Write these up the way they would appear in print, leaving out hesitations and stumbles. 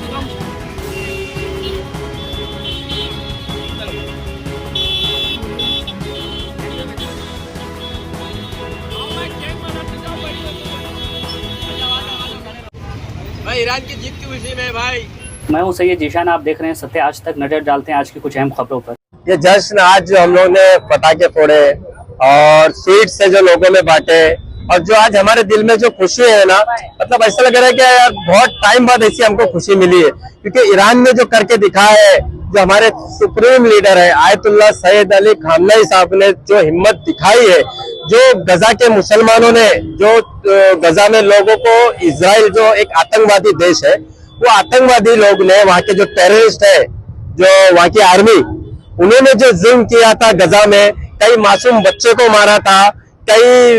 भाई ईरान की जीत की खुशी में भाई। मैं हूं सैयद जीशान, आप देख रहे हैं सत्य आज तक। नजर डालते हैं आज की कुछ अहम खबरों पर। ये जश्न आज जो हम लोगों ने पटाखे फोड़े और स्वीट से जो लोगों में बांटे और जो आज हमारे दिल में जो खुशी है ना, मतलब ऐसा लग रहा है कि यार बहुत टाइम बाद ऐसी हमको खुशी मिली है, क्योंकि ईरान ने जो करके दिखाया है, जो हमारे सुप्रीम लीडर है आयतुल्लाह सैयद अली खामनेई साहब ने जो हिम्मत दिखाई है, जो गजा के मुसलमानों ने, जो गजा में लोगों को, इजराइल जो एक आतंकवादी देश है, वो आतंकवादी लोग ने, वहां के जो टेररिस्ट है, जो वहां की आर्मी, उन्होंने जो जुल्म किया था गजा में, कई मासूम बच्चे को मारा था, कई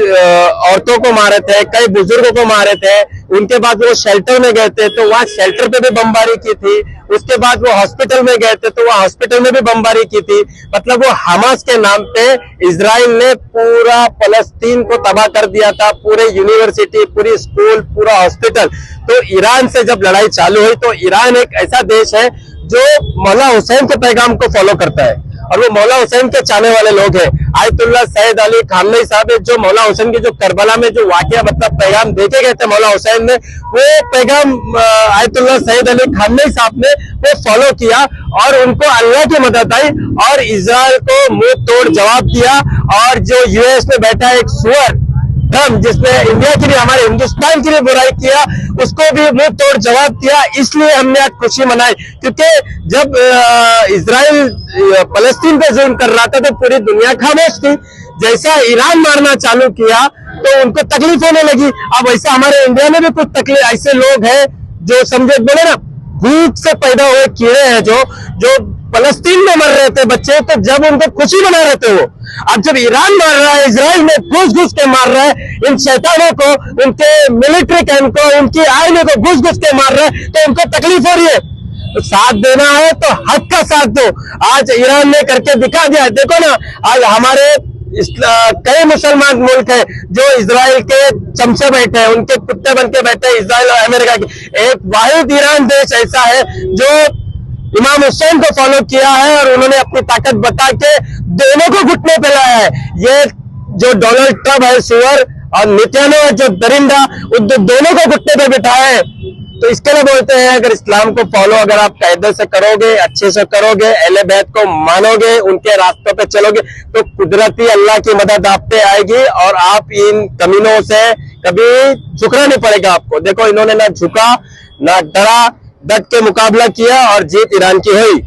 औरतों को मारे थे, कई बुजुर्गों को मारे थे। उनके बाद वो शेल्टर में गए थे तो वहां शेल्टर पे भी बमबारी की थी। उसके बाद वो हॉस्पिटल में गए थे तो वहां हॉस्पिटल में भी बमबारी की थी। मतलब वो हमास के नाम पे इजराइल ने पूरा फलस्तीन को तबाह कर दिया था, पूरे यूनिवर्सिटी, पूरी स्कूल, पूरा हॉस्पिटल। तो ईरान से जब लड़ाई चालू हुई तो ईरान एक ऐसा देश है जो मौला हुसैन के पैगाम को फॉलो करता है और वो मौला हुसैन के चाहने वाले लोग हैं। आयतुल्लाह सैयद अली खामनेई साहब जो मौला हुसैन की जो करबला में जो वाकया, मतलब पैगाम देके गए थे मौला हुसैन ने, वो पैगाम आयतुल्लाह सैयद अली खामनेई साहब ने वो फॉलो किया और उनको अल्लाह की मदद आई और इजराइल को मुंह तोड़ जवाब दिया। और जो यूएस में बैठा एक सुअर ट्रम्प, जिसने इंडिया की भी, हमारे हिंदुस्तान की भी बुराई किया, उसको भी मुंह तोड़ जवाब दिया। इसलिए हमने आज खुशी मनाई, क्योंकि जब इजराइल फलस्तीन पे जुल्म कर रहा था तो पूरी दुनिया खामोश थी। जैसा ईरान मारना चालू किया तो उनको तकलीफ होने लगी। अब वैसा हमारे इंडिया में भी कुछ तकलीफ, ऐसे लोग हैं जो समझे, बोले ना, भूख से पैदा हुए कीड़े हैं जो फलस्तीन में मर रहे थे बच्चे, तो जब उनको खुशी मना रहे थे वो, अब जब ईरान मार रहा है, इजराइल में घुस घुस के मार रहा है इन शैतानों को, उनके मिलिट्री कैंप को, उनकी आर्मी को घुस घुस के मार रहा है, तो उनको तकलीफ हो रही है। तो साथ देना है तो हक का साथ दो। आज ईरान ने करके दिखा दिया। देखो ना, आज हमारे कई मुसलमान मुल्क है जो इजराइल के चमचे बैठे हैं, उनके कुत्ते बन के बैठे हैं इजराइल और अमेरिका के। एक वाहिद ईरान देश ऐसा है जो इमाम हुसैन को फॉलो किया है और उन्होंने अपनी ताकत बता के दोनों को घुटने पे लाया है। ये जो डोनाल्ड ट्रम्प है सुअर और नेतन्याहू है जो दरिंदा, उन दोनों को घुटने पे बिठाया है। तो इसके लिए बोलते हैं, अगर इस्लाम को फॉलो अगर आप कायदे से करोगे, अच्छे से करोगे, अहले बैत को मानोगे, उनके रास्तों पे चलोगे, तो कुदरती अल्लाह की मदद आप पे आएगी और आप इन कमीनों से कभी झुकना नहीं पड़ेगा आपको। देखो, इन्होंने ना झुका ना डरा, डट के मुकाबला किया और जीत ईरान की हुई।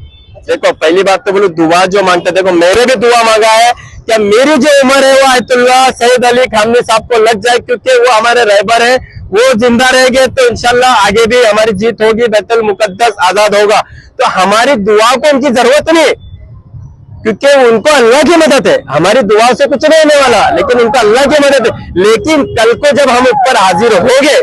देखो, पहली बात तो बोलो, दुआ जो मांगते, देखो मेरे भी दुआ मांगा है क्या मेरी जो उम्र है वो आयतुल्लाह सैयद अली खामनेई साहब को लग जाए, क्योंकि वो हमारे रहबर है। वो जिंदा रहेंगे तो इंशाल्लाह आगे भी हमारी जीत होगी, बैतुल मुकद्दस आजाद होगा। तो हमारी दुआ को उनकी जरूरत नहीं, क्योंकि उनको अल्लाह की मदद है। हमारी दुआ से कुछ नहीं होने वाला, लेकिन उनको अल्लाह की मदद है। लेकिन कल को जब हम ऊपर हाजिर होंगे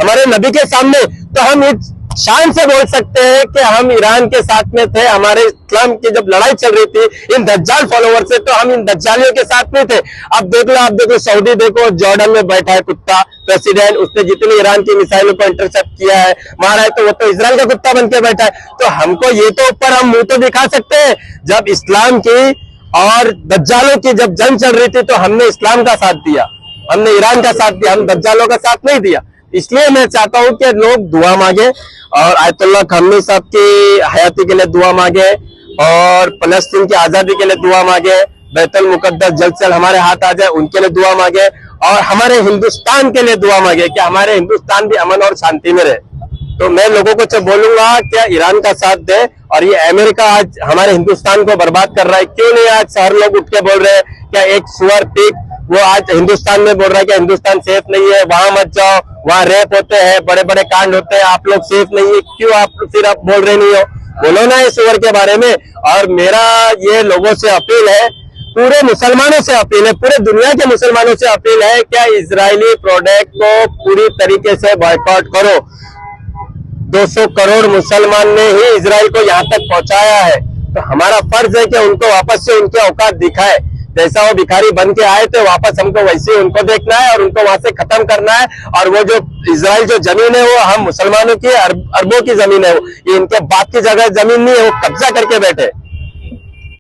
हमारे नबी के सामने, तो हम इस शान से बोल सकते हैं कि हम ईरान के साथ में थे। हमारे इस्लाम की जब लड़ाई चल रही थी इन दज्जाल फॉलोवर से, तो हम इन दज्जालियों के साथ में थे। अब देख लो, आप देखो सऊदी, देखो जॉर्डन में बैठा है कुत्ता प्रेसिडेंट, उसने जितनी ईरान की मिसाइलों को इंटरसेप्ट किया है, मारा है, तो वो तो इजराइल का कुत्ता बन के बैठा है। तो हमको ये तो ऊपर हम मुंह तो दिखा सकते हैं। जब इस्लाम की और दज्जालों की जब जंग चल रही थी तो हमने इस्लाम का साथ दिया, हमने ईरान का साथ दिया, हम दज्जालों का साथ नहीं दिया। इसलिए मैं चाहता हूं कि लोग दुआ मांगे और आयतुल्लाह खामनेई साहब की हयाती के लिए दुआ मांगे और फलस्तीन की आजादी के लिए दुआ मांगे, बैतुल मुकद्दस जल्द से जल्द हमारे हाथ आ जाए उनके लिए दुआ मांगे और हमारे हिंदुस्तान के लिए दुआ मांगे कि हमारे हिंदुस्तान भी अमन और शांति में रहे। तो मैं लोगों को तो बोलूंगा कि ईरान का साथ दे। और ये अमेरिका आज हमारे हिंदुस्तान को बर्बाद कर रहा है, क्यों नहीं आज शहर लोग उठ के बोल रहे हैं क्या एक सुअर पिग वो आज हिंदुस्तान में बोल रहा है कि हिंदुस्तान सेफ नहीं है, वहां मत जाओ, वहां रेप होते हैं, बड़े बड़े कांड होते हैं, आप लोग सेफ नहीं है, क्यों आप फिर आप बोल रहे नहीं हो? बोलो ना इस सुअर के बारे में। और मेरा ये लोगों से अपील है, पूरे मुसलमानों से अपील है, पूरे दुनिया के मुसलमानों से अपील है, क्या इजरायली प्रोडक्ट को पूरी तरीके से बॉयकॉट करो। 200 करोड़ मुसलमान ने ही इजराइल को यहाँ तक पहुंचाया है, तो हमारा फर्ज है कि उनको वापस से उनके औकात दिखाए जैसा वो भिखारी बन के आए थे वापस हमको वैसे ही उनको देखना है और उनको वहां से खत्म करना है। और वो जो इजराइल जो जमीन है वो हम मुसलमानों की अरबों की जमीन है, ये इनके बाप की जगह जमीन नहीं है, वो कब्जा करके बैठे।